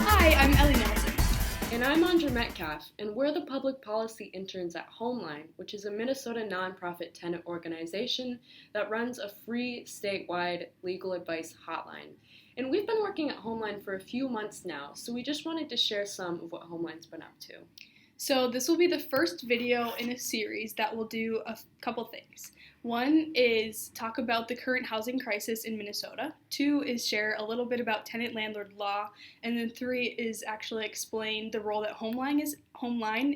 Hi, I'm Ellie Nelson. And I'm Andra Metcalf, and we're the public policy interns at Homeline, which is a Minnesota nonprofit tenant organization that runs a free statewide legal advice hotline. And we've been working at Homeline for a few months now, so we just wanted to share some of what Homeline's been up to. So, this will be the first video in a series that will do a couple things. One is talk about the current housing crisis in Minnesota. Two is share a little bit about tenant landlord law. And then three is actually explain the role that Homeline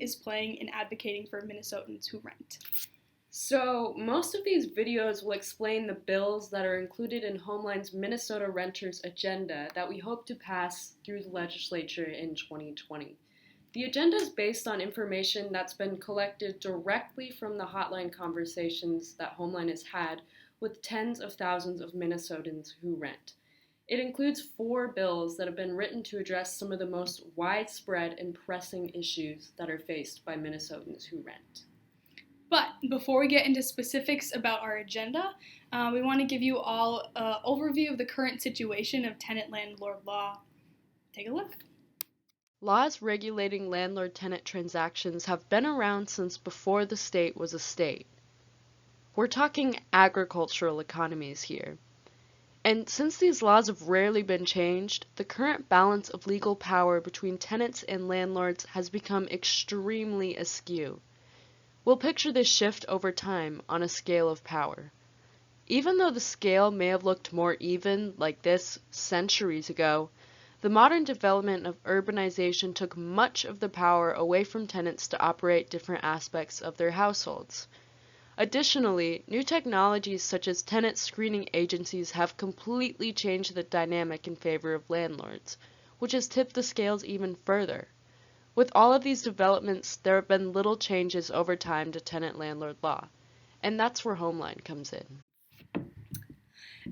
is playing in advocating for Minnesotans who rent. So, most of these videos will explain the bills that are included in Homeline's Minnesota Renters Agenda that we hope to pass through the legislature in 2020. The agenda is based on information that's been collected directly from the hotline conversations that Homeline has had with tens of thousands of Minnesotans who rent. It includes 4 bills that have been written to address some of the most widespread and pressing issues that are faced by Minnesotans who rent. But before we get into specifics about our agenda, we want to give you all an overview of the current situation of tenant landlord law. Take a look. Laws regulating landlord-tenant transactions have been around since before the state was a state. We're talking agricultural economies here. And since these laws have rarely been changed, the current balance of legal power between tenants and landlords has become extremely askew. We'll picture this shift over time on a scale of power. Even though the scale may have looked more even like this centuries ago, the modern development of urbanization took much of the power away from tenants to operate different aspects of their households. Additionally, new technologies such as tenant screening agencies have completely changed the dynamic in favor of landlords, which has tipped the scales even further. With all of these developments, there have been little changes over time to tenant-landlord law, and that's where Homeline comes in.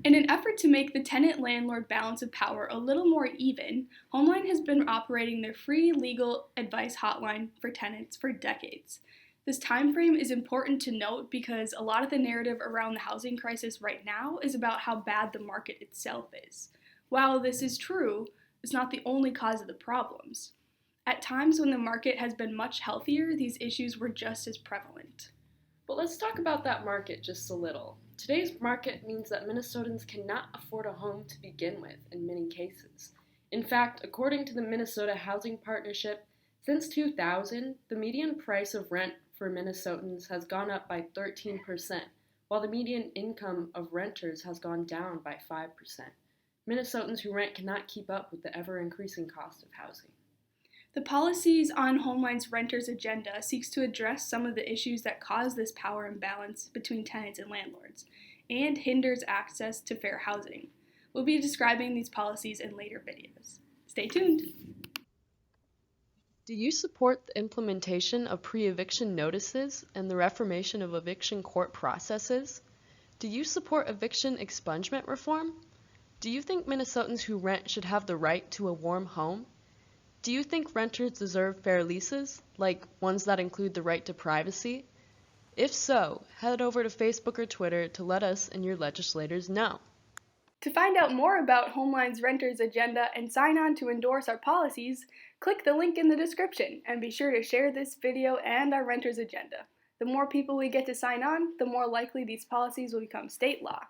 In an effort to make the tenant-landlord balance of power a little more even, Homeline has been operating their free legal advice hotline for tenants for decades. This time frame is important to note because a lot of the narrative around the housing crisis right now is about how bad the market itself is. While this is true, it's not the only cause of the problems. At times when the market has been much healthier, these issues were just as prevalent. But let's talk about that market just a little. Today's market means that Minnesotans cannot afford a home to begin with in many cases. In fact, according to the Minnesota Housing Partnership, since 2000, the median price of rent for Minnesotans has gone up by 13%, while the median income of renters has gone down by 5%. Minnesotans who rent cannot keep up with the ever-increasing cost of housing. The policies on Homeline's Renters Agenda seeks to address some of the issues that cause this power imbalance between tenants and landlords, and hinders access to fair housing. We'll be describing these policies in later videos. Stay tuned! Do you support the implementation of pre-eviction notices and the reformation of eviction court processes? Do you support eviction expungement reform? Do you think Minnesotans who rent should have the right to a warm home? Do you think renters deserve fair leases, like ones that include the right to privacy? If so, head over to Facebook or Twitter to let us and your legislators know. To find out more about Homeline's Renters Agenda and sign on to endorse our policies, click the link in the description and be sure to share this video and our Renters Agenda. The more people we get to sign on, the more likely these policies will become state law.